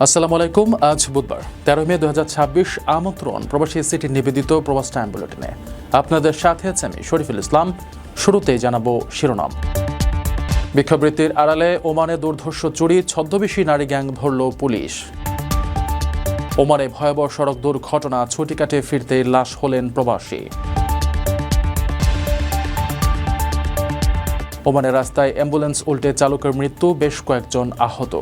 আসসালামু আলাইকুম। আজ বুধবার 13 মে 2026। আমন্ত্রণ প্রবাসী সিটির নিবেদিত প্রবাস টাইম বুলেটিনে। আপনাদের সাথে আছে আমি শরীফুল ইসলাম। শুরুতেই জানাবো শিরোনাম। বিক্ষোভবৃত্তির আড়ালে ওমানে দুর্ধর্ষ চুরি, ছদ্মবেশী নারী গ্যাং ধরল পুলিশ। ওমানে ভয়াবহ সড়ক দুর্ঘটনা, ছুটি কাটে ফিরতে লাশ হলেন প্রবাসী। ওমানের রাস্তায় অ্যাম্বুলেন্স উল্টে চালকের মৃত্যু, বেশ কয়েকজন আহত।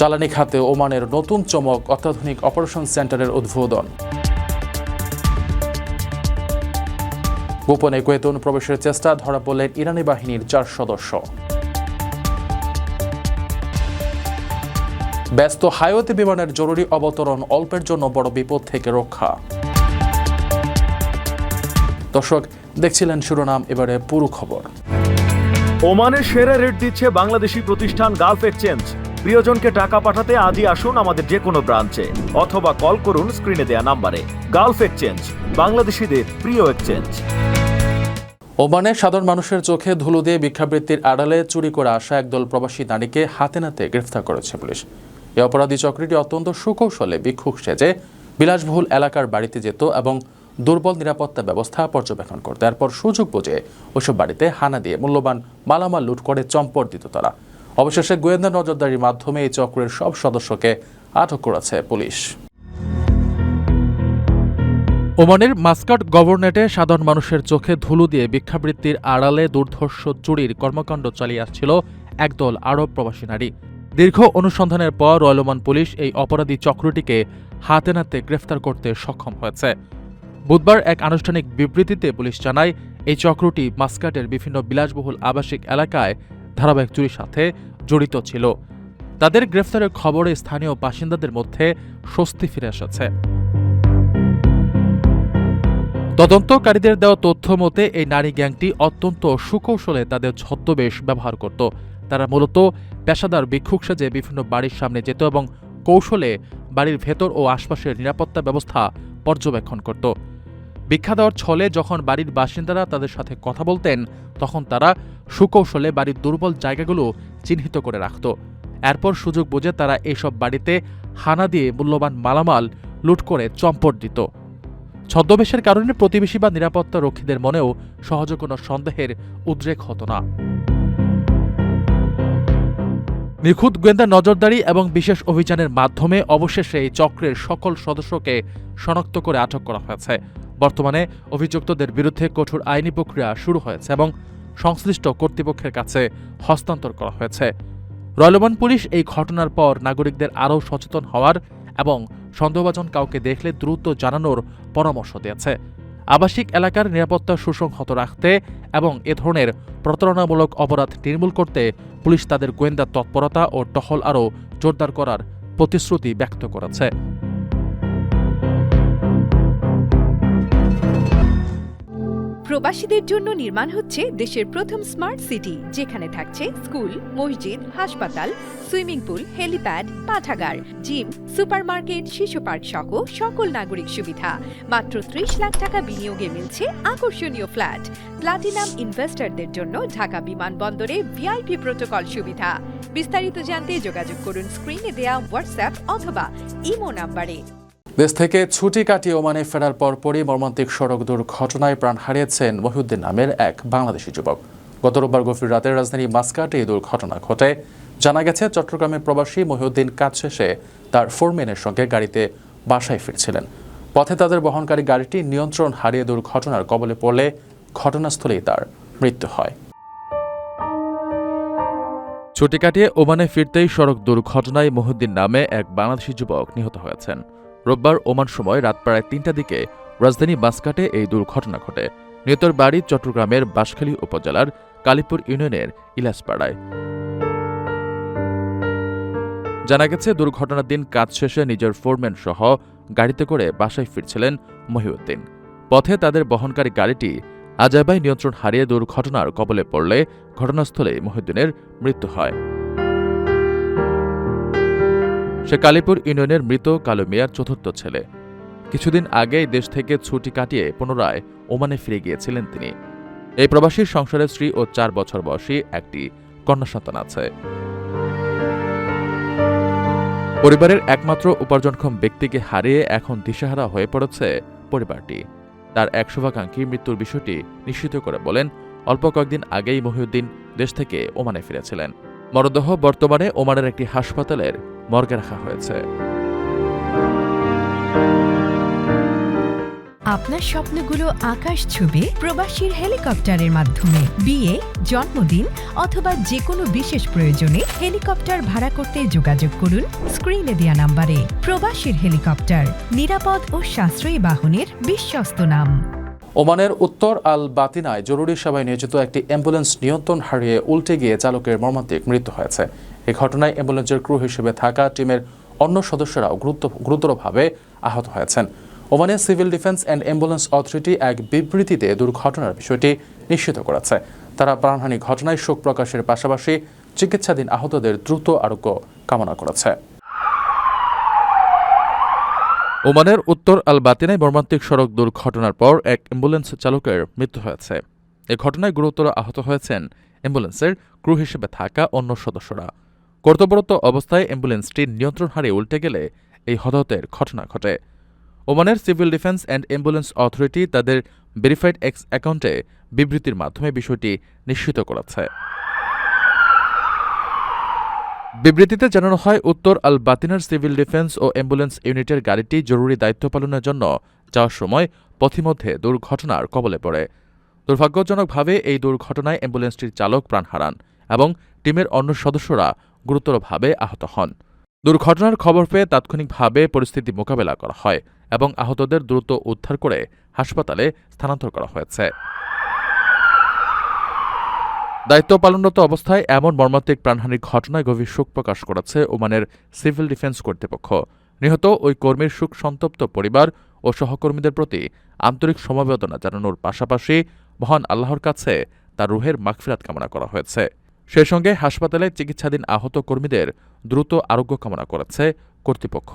জ্বালানি খাতে ওমানের নতুন চমক, অত্যাধুনিক অপারেশন সেন্টারের উদ্বোধন। গোপনে কুয়েতে অনুপ্রবেশের চেষ্টা, ধরা পড়লেন ইরানি বাহিনীর 4 সদস্য। ব্যস্ত হাইওয়েতে বিমানের জরুরি অবতরণ, অল্পের জন্য বড় বিপদ থেকে রক্ষা। দর্শক, দেখছিলেন শিরোনাম, এবারে পুরো খবর। ওমানের সেরা রেট দিচ্ছে বাংলাদেশি প্রতিষ্ঠান গালফ এক্সচেঞ্জ। প্রিয়জনকে টাকা পাঠাতে আজই আসুন আমাদের যে কোনো ব্রাঞ্চে অথবা কল করুন স্ক্রিনে দেয়া নাম্বারে। গালফ এক্সচেঞ্জ, বাংলাদেশিদের প্রিয় এক্সচেঞ্জ। ওমানে সাধারণ মানুষের চোখে ধুলো দিয়ে ভিক্ষাবৃত্তির আড়ালে চুরি করে আসা একদল প্রবাসী নারীকে হাতে নাতে গ্রেফতার করেছে পুলিশ। এই অপরাধী চক্রটি অত্যন্ত সুকৌশলে ভিক্ষুক সেজে বিলাসবহুল এলাকার বাড়িতে যেত এবং দুর্বল নিরাপত্তা ব্যবস্থা পর্যবেক্ষণ করত। এরপর সুযোগ বুঝে ওইসব বাড়িতে হানা দিয়ে মূল্যবান মালামাল লুট করে চম্পট দিত তারা। অবশেষে গোয়েন্দা নজরদারির মাধ্যমে এই চক্রের সব সদস্যকে আটক করেছে পুলিশ। ওমানের মাস্কাট গভর্নরেটে সাধারণ মানুষের চোখে ধুলো দিয়ে ভিক্ষাবৃত্তির আড়ালে দুর্ধর্ষ চুরির কর্মকাণ্ড চালিয়ে আসছিল একদল আরব প্রবাসী নারী। দীর্ঘ অনুসন্ধানের পর রয়্যাল ওমান পুলিশ এই অপরাধী চক্রটিকে হাতে নাতে গ্রেফতার করতে সক্ষম হয়েছে। বুধবার এক আনুষ্ঠানিক বিবৃতিতে পুলিশ জানায়, এই চক্রটি মাস্কাটের বিভিন্ন বিলাসবহুল আবাসিক এলাকায় ধারাবাহিক চুরির সাথে জড়িত ছিল। তাদের গ্রেফতারের খবরে স্থানীয় বাসিন্দাদের মধ্যে স্বস্তি ফিরে এসেছে। তদন্তকারীদের দেওয়া তথ্য মতে এই নারী গ্যাংটি অত্যন্ত সুকৌশলে তাদের ছদ্মবেশ ব্যবহার করত। তারা মূলত পেশাদার ভিক্ষুক সেজে বিভিন্ন বাড়ির সামনে যেত এবং কৌশলে বাড়ির ভেতর ও আশপাশের নিরাপত্তা ব্যবস্থা পর্যবেক্ষণ করত। ভিক্ষা দেওয়ার ছলে যখন বাড়ির বাসিন্দারা তাদের সাথে কথা বলতেন, তখন তারা সুকৌশলে বাড়ির দুর্বল জায়গাগুলো চিহ্নিত করে রাখত। এরপর সুযোগ বুঝে তারা এইসব বাড়িতে হানা দিয়ে মূল্যবান মালামাল লুট করে চম্পট দিত। ছদ্মবেশের কারণে প্রতিবেশী বা নিরাপত্তা রক্ষীদের মনেও সহজে কোনো সন্দেহের উদ্রেক হতো না। নিখুঁত গোয়েন্দা নজরদারি এবং বিশেষ অভিযানের মাধ্যমে অবশেষে এই চক্রের সকল সদস্যকে শনাক্ত করে আটক করা হয়েছে। বর্তমানে অভিযুক্তদের বিরুদ্ধে কঠোর আইনি প্রক্রিয়া শুরু হয়েছে এবং সংশ্লিষ্ট কর্তৃপক্ষের কাছে হস্তান্তর করা হয়েছে। রয়্যাল ওমান পুলিশ এই ঘটনার পর নাগরিকদের আরও সচেতন হওয়ার এবং সন্দেহভাজন কাউকে দেখলে দ্রুত জানানোর পরামর্শ দিয়েছে। আবাসিক এলাকার নিরাপত্তা সুসংহত রাখতে এবং এ ধরনের প্রতারণামূলক অপরাধ নির্মূল করতে পুলিশ তাদের গোয়েন্দা তৎপরতা ও টহল আরও জোরদার করার প্রতিশ্রুতি ব্যক্ত করেছে। প্রবাসীদের জন্য নির্মাণ হচ্ছে দেশের প্রথম স্মার্ট সিটি, যেখানে থাকছে স্কুল, মসজিদ, হাসপাতাল, সুইমিং পুল, হেলিপ্যাড, পাঠাগার, জিম, সুপারমার্কেট, শিশু পার্ক সহ সকল নাগরিক সুবিধা। মাত্র 30 লাখ টাকা বিনিয়োগে মিলছে আকর্ষণীয় ফ্ল্যাট। প্লাটিনাম ইনভেস্টরদের জন্য ঢাকা বিমানবন্দরে ভিআইপি প্রোটোকল সুবিধা। বিস্তারিত জানতে যোগাযোগ করুন স্ক্রিনে দেয়া হোয়াটসঅ্যাপ অথবা ইমো নাম্বারে। দেশ থেকে ছুটি কাটিয়ে ওমানে ফেরার পরপরই মর্মান্তিক সড়ক দুর্ঘটনায় প্রাণ হারিয়েছেন মহিউদ্দিন নামের এক বাংলাদেশি যুবক। গত রোববার গভীর রাতে রাজধানী মাস্কাটে এই দুর্ঘটনা ঘটে। জানা গেছে, চট্টগ্রামের প্রবাসী মহিউদ্দিন কাজ শেষে তার ফোরম্যানের সঙ্গে গাড়িতে বাসায় ফিরছিলেন। পথে তাদের বহনকারী গাড়িটি নিয়ন্ত্রণ হারিয়ে দুর্ঘটনার কবলে পড়লে ঘটনাস্থলেই তার মৃত্যু হয়। ছুটি কাটিয়ে ওমানে ফিরতেই সড়ক দুর্ঘটনায় মহিউদ্দিন নামে এক বাংলাদেশি যুবক নিহত হয়েছেন। রোববার ওমান সময় রাত প্রায় ৩টার দিকে রাজধানী মাস্কাটে এই দুর্ঘটনা ঘটে। নিহতের বাড়ি চট্টগ্রামের বাঁশখালী উপজেলার কালীপুর ইউনিয়নের ইলাসপাড়ায়। জানা গেছে, দুর্ঘটনার দিন কাজ শেষে নিজের ফোরম্যান সহ গাড়িতে করে বাসায় ফিরছিলেন মহিউদ্দিন। পথে তাদের বহনকারী গাড়িটি আজাবাই নিয়ন্ত্রণ হারিয়ে দুর্ঘটনার কবলে পড়লে ঘটনাস্থলে মহিউদ্দিনের মৃত্যু হয়। সে কালীপুর ইউনিয়নের মৃত কালু মিয়ার চতুর্থ ছেলে। কিছুদিন আগেই দেশ থেকে ছুটি কাটিয়ে পুনরায় ওমানে ফিরে গিয়েছিলেন তিনি। এই প্রবাসীর সংসারে স্ত্রী ও 4 বছর বয়সী একটি কন্যা সন্তান আছে। পরিবারের একমাত্র উপার্জনক্ষম ব্যক্তিকে হারিয়ে এখন দিশেহারা হয়ে পড়েছে পরিবারটি। তার এক শুভাকাঙ্ক্ষী মৃত্যুর বিষয়টি নিশ্চিত করে বলেন, অল্প কয়েকদিন আগেই মহিউদ্দিন দেশ থেকে ওমানে ফিরেছিলেন। মরদেহ বর্তমানে ওমানের একটি হাসপাতালের মর্গে রাখা হয়েছে। আপনার স্বপ্নগুলো আকাশ ছুবে প্রবাসীর হেলিকপ্টারের মাধ্যমে। বিয়ে, জন্মদিন অথবা যে কোনো বিশেষ প্রয়োজনে হেলিকপ্টার ভাড়া করতে যোগাযোগ করুন স্ক্রিনে দেয়া নাম্বারে। প্রবাসীর হেলিকপ্টার, নিরাপদ ও সাশ্রয়ী বাহনের বিশ্বস্ত নাম। ওমানের উত্তর আল বাতিনায় জরুরি সেবায় নিয়োজিত একটি অ্যাম্বুলেন্স নিয়ন্ত্রণ হারিয়ে উল্টে গিয়ে চালকের মর্মান্তিক মৃত্যু হয়েছে। এই ঘটনায় অ্যাম্বুলেন্সের ক্রু হিসেবে থাকা টিমের অন্য সদস্যরাও গুরুতরভাবে আহত হয়েছেন। ওমানের civil defence and ambulance authority এক বিবৃতিতে দুর্ঘটনার বিষয়টি নিশ্চিত করেছে। তারা প্রাণহানি ঘটনায় শোক প্রকাশের পাশাপাশি চিকিৎসাধীন আহতদের দ্রুত আরোগ্য কামনা করেছে। ওমানের উত্তর আল বাতিনায় মর্মান্তিক সড়ক দুর্ঘটনার পর এক অ্যাম্বুলেন্স চালকের মৃত্যু হয়েছে। এ ঘটনায় গুরুতর আহত হয়েছেন অ্যাম্বুলেন্সের ক্রু হিসেবে থাকা অন্য সদস্যরা। কর্তব্যরত অবস্থায় অ্যাম্বুলেন্সটি নিয়ন্ত্রণ হারিয়ে উল্টে গেলে এই হতাহতের ঘটনা ঘটে। ওমানের civil defence and ambulance authority তাদের ভেরিফাইড এক্স অ্যাকাউন্টে বিবৃতির মাধ্যমে বিষয়টি নিশ্চিত করেছে। বিবৃতিতে জানানো হয়, উত্তর আল বাতিনার সিভিল ডিফেন্স ও অ্যাম্বুলেন্স ইউনিটের গাড়িটি জরুরি দায়িত্ব পালনের জন্য যাওয়ার সময় পথিমধ্যে দুর্ঘটনার কবলে পড়ে। দুর্ভাগ্যজনকভাবে এই দুর্ঘটনায় অ্যাম্বুলেন্সটির চালক প্রাণ হারান এবং টিমের অন্য সদস্যরা গুরুতরভাবে আহত হন। দুর্ঘটনার খবর পেয়ে তাৎক্ষণিকভাবে পরিস্থিতি মোকাবেলা করা হয় এবং আহতদের দ্রুত উদ্ধার করে হাসপাতালে স্থানান্তর করা হয়েছে। দায়িত্ব পালনরত অবস্থায় এমন মর্মান্তিক প্রাণহানির ঘটনায় গভীর শোক প্রকাশ করেছে ওমানের সিভিল ডিফেন্স কর্তৃপক্ষ। নিহত ওই কর্মীর শোক সন্তপ্ত পরিবার ও সহকর্মীদের প্রতি আন্তরিক সমবেদনা জানানোর পাশাপাশি মহান আল্লাহর কাছে তার রুহের মাগফিরাত কামনা করা হয়েছে। সেই সঙ্গে হাসপাতালে চিকিৎসাধীন আহত কর্মীদের দ্রুত আরোগ্য কামনা করেছে কর্তৃপক্ষ।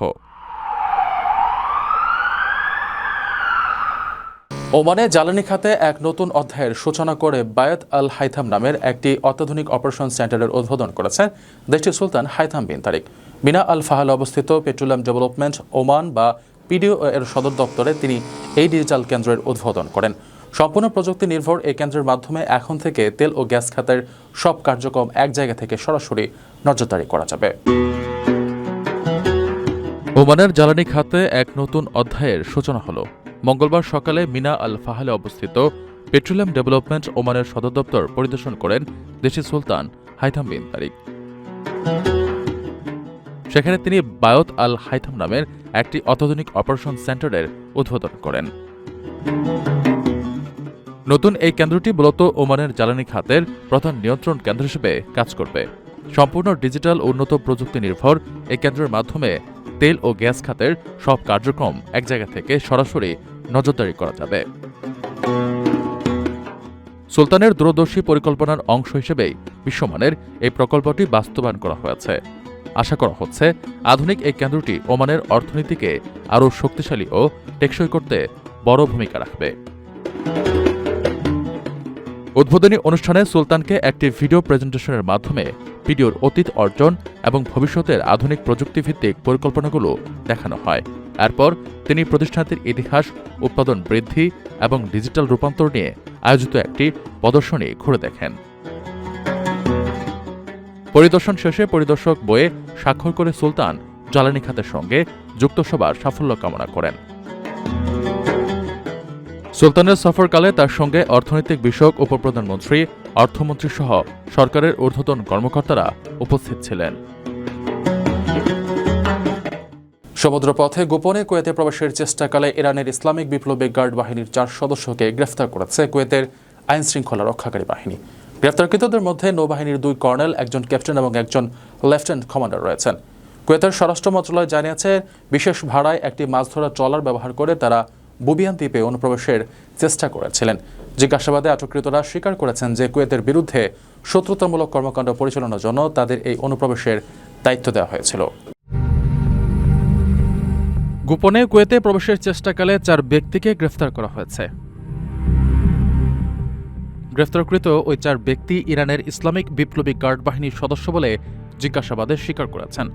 ওমানে জ্বালানি খাতে এক নতুন অধ্যায়ের সূচনা করে বায়াত আল হাইথাম নামের একটি অত্যাধুনিক অপারেশন সেন্টারের উদ্বোধন করেছেন দেশটির সুলতান হাইথাম বিন তারিক। মিনা আল ফাহালে অবস্থিত পেট্রোলিয়াম ডেভেলপমেন্ট ওমান বা পিডিও এর সদর দপ্তরে তিনি এই ডিজিটাল কেন্দ্রের উদ্বোধন করেন। সম্পূর্ণ প্রযুক্তি নির্ভর এই কেন্দ্রের মাধ্যমে এখন থেকে তেল ও গ্যাস খাতের সব কার্যক্রম এক জায়গা থেকে সরাসরি নজরদারি করা যাবে। ওমানের জ্বালানি খাতে এক নতুন অধ্যায়ের সূচনা হলো। মঙ্গলবার সকালে মিনা আল ফাহালে অবস্থিত পেট্রোলিয়াম ডেভেলপমেন্ট ওমানের সদর দপ্তর পরিদর্শন করেন দেশের সুলতান হাইথাম বিন তারিক। সেখানে তিনি বায়ত আল হাইথাম নামের একটি অত্যাধুনিক অপারেশন সেন্টারের উদ্বোধন করেন। নতুন এই কেন্দ্রটি মূলত ওমানের জ্বালানি খাতের প্রধান নিয়ন্ত্রণ কেন্দ্র হিসেবে কাজ করবে। সম্পূর্ণ ডিজিটাল উন্নত প্রযুক্তি নির্ভর এই কেন্দ্রের মাধ্যমে তেল ও গ্যাস খাতের সব কার্যক্রম এক জায়গা থেকে সরাসরি নজরদারি করা যাবে। সুলতানের দূরদর্শী পরিকল্পনার অংশ হিসেবেই বিশ্বমানের এই প্রকল্পটি বাস্তবায়ন করা হয়েছে। আশা করা হচ্ছে আধুনিক এই কেন্দ্রটি ওমানের অর্থনীতিকে আরও শক্তিশালী ও টেকসই করতে বড় ভূমিকা রাখবে। উদ্বোধনী অনুষ্ঠানে সুলতানকে একটি ভিডিও প্রেজেন্টেশনের মাধ্যমে ভিডিওর অতীত অর্জন এবং ভবিষ্যতের আধুনিক প্রযুক্তিভিত্তিক পরিকল্পনাগুলো দেখানো হয়। এরপর তিনি প্রতিষ্ঠানটির ইতিহাস, উৎপাদন বৃদ্ধি এবং ডিজিটাল রূপান্তর নিয়ে আয়োজিত একটি প্রদর্শনী ঘুরে দেখেন। পরিদর্শন শেষে পরিদর্শক বইয়ে স্বাক্ষর করে সুলতান জ্বালানি খাতের সঙ্গে যুক্ত সবার সাফল্য কামনা করেন। সুলতানের সফরকালে তার সঙ্গে অর্থনৈতিক বিষয়ক উপপ্রধানমন্ত্রী, অর্থমন্ত্রী সহ সরকারের ঊর্ধ্বতন কর্মকর্তারা উপস্থিত ছিলেন। সমুদ্রপথে গোপনে কুয়েতে প্রবেশের চেষ্টাকালে ইরানের ইসলামিক বিপ্লবী গার্ড বাহিনীর 4 সদস্যকে গ্রেফতার করেছে কুয়েতের আইন শৃঙ্খলা রক্ষাকারী বাহিনী। গ্রেফতারকৃতদের মধ্যে নৌবাহিনীর 2 কর্নেল, একজন ক্যাপ্টেন এবং একজন লেফটেন্যান্ট কমান্ডার রয়েছেন। কুয়েতের স্বরাষ্ট্র মন্ত্রণালয় জানিয়েছে, বিশেষ ভাড়ায় একটি মাছ ধরা ট্রলার ব্যবহার করে তারা বুবিয়ান দ্বীপে অনুপ্রবেশের চেষ্টা করেছিলেন। জিজ্ঞাসাবাদে আটককৃতরা স্বীকার করেছেন যে কুয়েতের বিরুদ্ধে শত্রুতামূলক কর্মকাণ্ড পরিচালনার জন্য তাদের এই অনুপ্রবেশের দায়িত্ব দেওয়া হয়েছিল। গোপনে কুয়েতে প্রবেশের চেষ্টাকালে 4 ব্যক্তিকে গ্রেফতার করা হয়েছে। গ্রেফতারকৃত ওই 4 ব্যক্তি ইরানের ইসলামিক বিপ্লবী গার্ড বাহিনীর সদস্য বলে জিজ্ঞাসাবাদে স্বীকার করেছেন।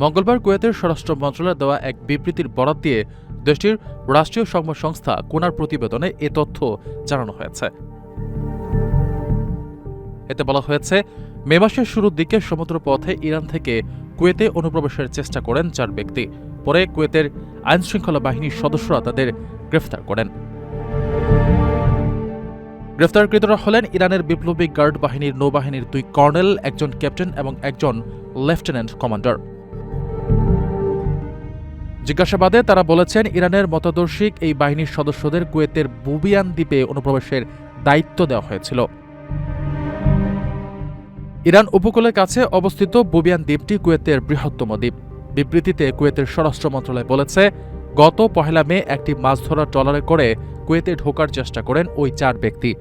মঙ্গলবার কুয়েতের স্বরাষ্ট্র মন্ত্রণালয় দেওয়া এক বিবৃতির বরাত দিয়ে দেশটির রাষ্ট্রীয় সংবাদ সংস্থা কোনার প্রতিবেদনে এ তথ্য জানানো হয়েছে। এতে বলা হয়েছে, মে মাসের শুরুর দিকে সমুদ্রপথে ইরান থেকে কুয়েতে অনুপ্রবেশের চেষ্টা করেন 4 ব্যক্তি। পরে কুয়েতের আইনশৃঙ্খলা বাহিনীর সদস্যরা তাদের গ্রেফতার করেন। গ্রেফতারকৃতরা হলেন ইরানের বিপ্লবী গার্ড বাহিনীর নৌবাহিনীর 2 কর্নেল, একজন ক্যাপ্টেন এবং একজন লেফটেন্যান্ট কমান্ডার। জিজ্ঞাসাবাদে তারা বলেছেন, ইরানের মতাদর্শিক এই বাহিনীর সদস্যদের কুয়েতের বুবিয়ান দ্বীপে অনুপ্রবেশের দায়িত্ব দেওয়া হয়েছিল। ইরান উপকূলের কাছে অবস্থিত বুবিয়ান দ্বীপটি কুয়েতের বৃহত্তম দ্বীপ। বিবৃতিতে কুয়েতের স্বরাষ্ট্র মন্ত্রণালয় বলেছে, গত 1 মে একটি মাছ ধরার ট্রলারে করে কুয়েতে ঢোকার চেষ্টা করেন ওই 4 ব্যক্তি।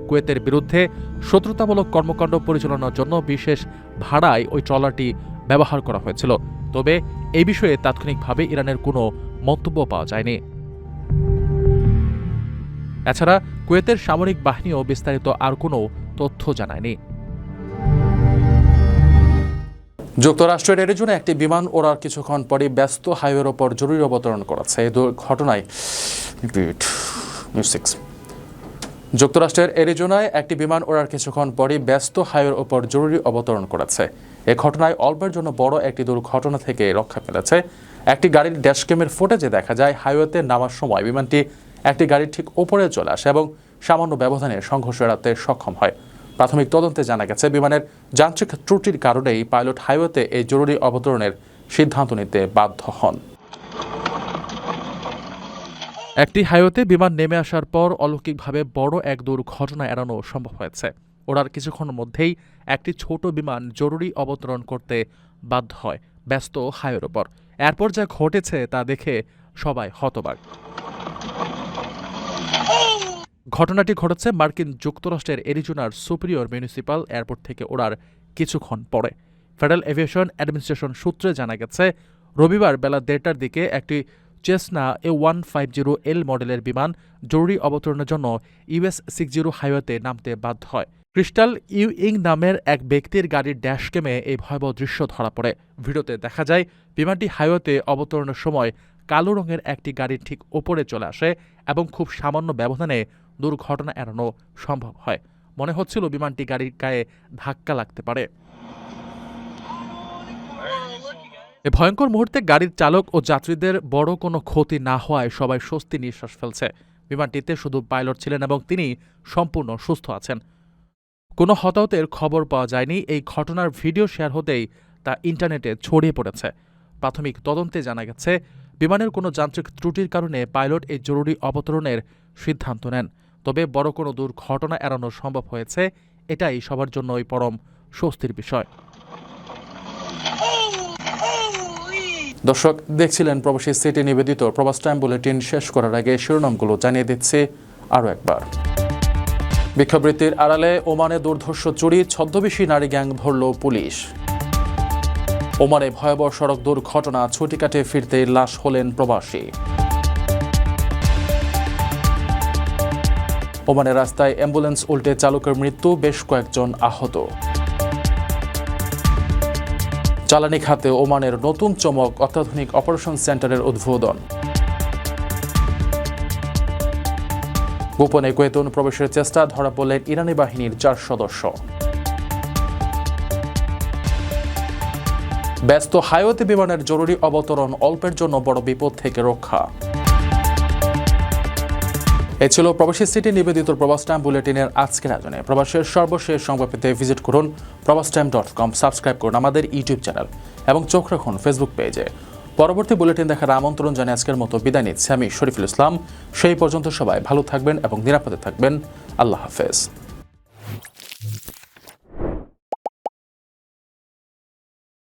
কুয়েতের বিরুদ্ধে শত্রুতামূলক কর্মকাণ্ড পরিচালনার জন্য বিশেষ ভাড়ায় ওই ট্রলারটি ব্যবহার করা হয়েছিল। তবে এই বিষয়ে তাৎক্ষণিকভাবে ইরানের কোনো মন্তব্য পাওয়া যায়নি। এছাড়া কুয়েতের সামরিক বাহিনীও বিস্তারিত আর কোনো তথ্য জানায়নি। যুক্তরাষ্ট্রের এরিজোনায় একটি বিমান ওড়ার কিছুক্ষণ পরই ব্যস্ত হাইওয়ের ওপর জরুরি অবতরণ করেছে। এই দুর্ঘটনায় যুক্তরাষ্ট্রের এরিজোনায় একটি বিমান ওড়ার কিছুক্ষণ পরই ব্যস্ত হাইওয়ের ওপর জরুরি অবতরণ করেছে। এ ঘটনায় অল্পের জন্য বড় একটি দুর্ঘটনা থেকে রক্ষা পেয়েছে। একটি গাড়ির ড্যাশক্যামের ফুটেজে দেখা যায়, হাইওয়েতে নামার সময় বিমানটি একটি গাড়ির ঠিক ওপরে চলে আসে এবং সামান্য ব্যবধানে সংঘর্ষ এড়াতে সক্ষম হয়। প্রাথমিক তদন্তে জানা গেছে, বিমানের যান্ত্রিক ত্রুটির কারণেই পাইলট হাইওয়েতে এই জরুরি অবতরণের সিদ্ধান্ত নিতে বাধ্য হন। একটি হাইওয়েতে বিমান নেমে আসার পর অলৌকিকভাবে বড় এক দুর্ঘটনা এড়ানো সম্ভব হয়েছে। ওড়ার কিছুক্ষণের মধ্যেই একটি ছোট বিমান জরুরি অবতরণ করতে বাধ্য হয় ব্যস্ত হাইওয়ের ওপর। এরপর যা ঘটেছে তা দেখে সবাই হতবাক। ঘটনাটি ঘটেছে মার্কিন যুক্তরাষ্ট্রের এরিজোনার সুপিরিয়র মিউনিসিপাল এয়ারপোর্ট থেকে ওড়ার কিছুক্ষণ পরে। ফেডারেল এভিয়েশন অ্যাডমিনিস্ট্রেশন সূত্রে জানা গেছে, রবিবার বেলা 1:30টার দিকে একটি চেসনা A150L মডেলের বিমান জরুরি অবতরণের জন্য US 60 হাইওয়েতে নামতে বাধ্য হয়। ক্রিস্টাল ইউইং নামের এক ব্যক্তির গাড়ির ড্যাশক্যামে এই ভয়াবহ দৃশ্য ধরা পড়ে। ভিডিওতে দেখা যায়, বিমানটি হাইওয়েতে অবতরণের সময় কালো রঙের একটি গাড়ির ঠিক ওপরে চলে আসে এবং খুব সামান্য ব্যবধানে দুর্ঘটনা এড়ানো সম্ভব হয়। মনে হচ্ছিল বিমানটি গাড়ির গায়ে ধাক্কা লাগতে পারে। এ ভয়ঙ্কর মুহূর্তে গাড়ির চালক ও যাত্রীদের বড় কোনো ক্ষতি না হওয়ায় সবাই স্বস্তি নিঃশ্বাস ফেলছে। বিমানটিতে শুধু পাইলট ছিলেন এবং তিনি সম্পূর্ণ সুস্থ আছেন। কোনো হতাহতের খবর পাওয়া যায়নি। এই ঘটনার ভিডিও শেয়ার হতেই তা ইন্টারনেটে ছড়িয়ে পড়েছে। প্রাথমিক তদন্তে জানা গেছে, বিমানের কোনো যান্ত্রিক ত্রুটির কারণে পাইলট এই জরুরি অবতরণের সিদ্ধান্ত নেন। তবে বড় কোনো দুর্ঘটনা এড়ানো সম্ভব হয়েছে, এটাই সবার জন্যই পরম স্বস্তির বিষয়। দর্শক দেখছিলেন প্রবাসী সিটি নিবেদিত প্রবাস টাইম বুলেটিন। শেষ করার আগে শিরোনামগুলো জানিয়ে দিচ্ছি আরও একবার। বিক্ষোভবৃত্তির আড়ালে ওমানে দুর্ধর্ষ চুরি, ছদ্মবেশী নারী গ্যাং ধরল পুলিশ। ওমানে ভয়াবহ সড়ক দুর্ঘটনা, ছুটি কাটে ফিরতে লাশ হলেন প্রবাসী। ওমানের রাস্তায় অ্যাম্বুলেন্স উল্টে চালকের মৃত্যু, বেশ কয়েকজন আহত। জ্বালানি খাতে ওমানের নতুন চমক, অত্যাধুনিক অপারেশন সেন্টারের উদ্বোধন। গোপনে কুয়েতে অনুপ্রবেশের চেষ্টা, ধরা পড়লেন ইরানি বাহিনীর 4 সদস্য। ব্যস্ত হাইওয়েতে বিমানের জরুরি অবতরণ, অল্পের জন্য বড় বিপদ থেকে রক্ষা। এ ছিল প্রবাসী সিটি নিবেদিত প্রবাস টাইম বুলেটিনের আজকের আয়োজনে। প্রবাসের সর্বশেষ সংবাদ পেতে ভিজিট করুন probastimes.com, সাবস্ক্রাইব করুন আমাদের ইউটিউব চ্যানেল এবং চোখ রাখুন ফেসবুক পেজে। পরবর্তী বুলেটিন দেখার আমন্ত্রণ জানিয়ে আজকের মতো বিদায় নিচ্ছি আমি শরীফুল ইসলাম। সেই পর্যন্ত সবাই ভালো থাকবেন এবং নিরাপদে থাকবেন। আল্লাহ হাফেজ।